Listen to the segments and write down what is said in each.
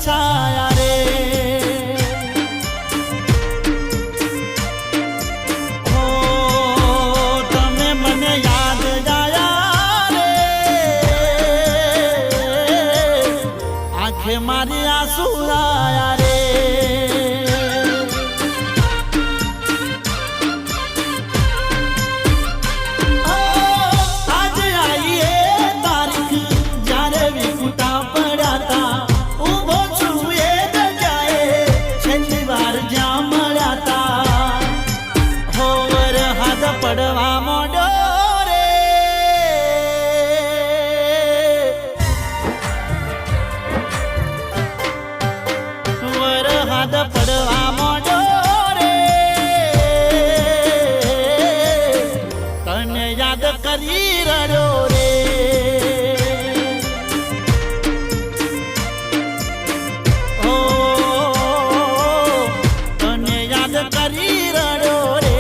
छाया रे हो तमे मने याद आया रे आंखे मारी आंसू आया रे પડવા મોડો રે વરહાદ પડવા મોડો રે તને યાદ કરી રડ્યો રે ઓ તને યાદ કરી રડ્યો રે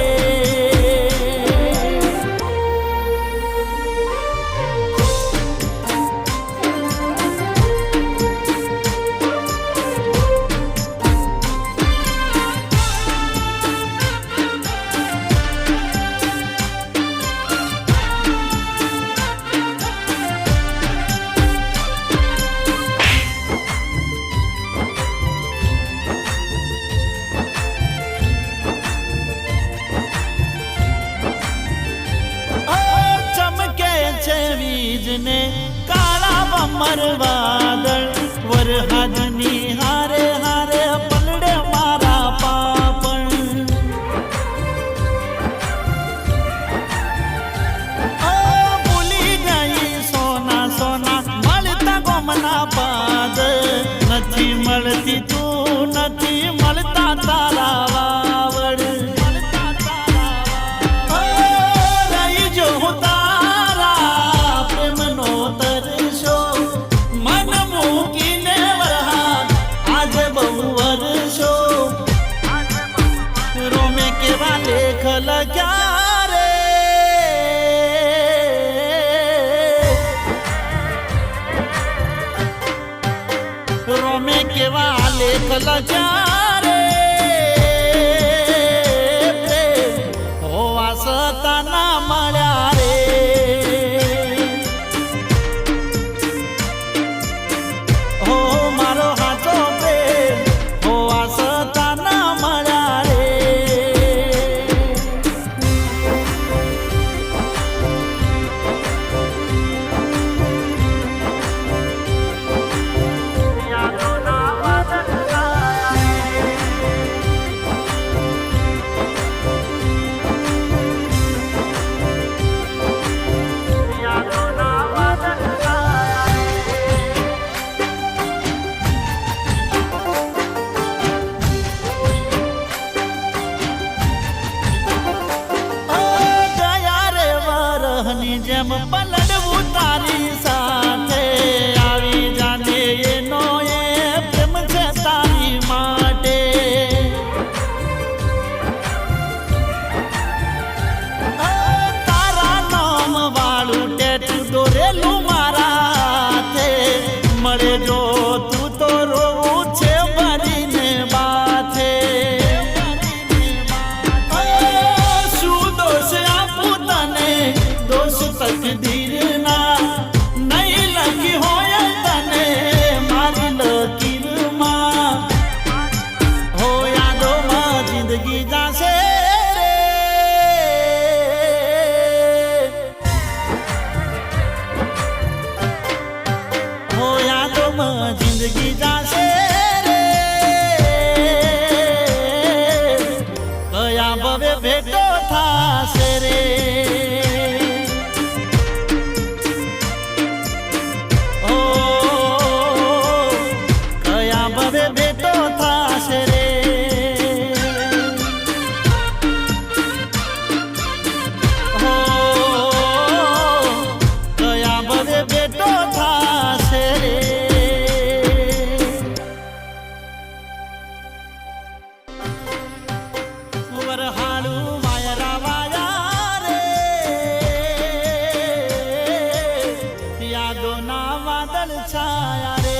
ને કાળા બમર વાદળ વરહાદની હારે હારે પલડે મારા પાપણ ભૂલી ગઈ સોના સોના મળતા ગોમના પાદ નથી મળતી તું નથી મળતા તારા વાવડ રહી જો लेख लग्या रे रोमे केवा लेख लग्या रे होवा सताना મળ્યા રે હો મારો હાથો પ્રેમ હોવા સતાના મળ્યા રે જેમ પલડવું તારી સાથે આવી જાને એનો એ પ્રેમ છે તારી માટે તારા નામ વાળું ટેટુ દોરેલું મારા હાથે મળે જો તું તો રોવું છે ભરીને બાથે શું દોષ આપું તને દોષ તકદીર ના નહીં લખી હોય તને મારી લકીર માં હો યાદો માં જિંદગી જાશે રે હો યાદો માં જિંદગી જાશે રે કયા ભવે ભેટો થાશે રે વાદળ છાયા રે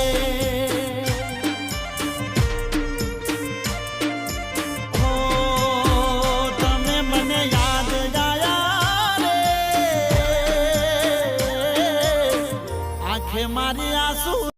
મારી આંસુ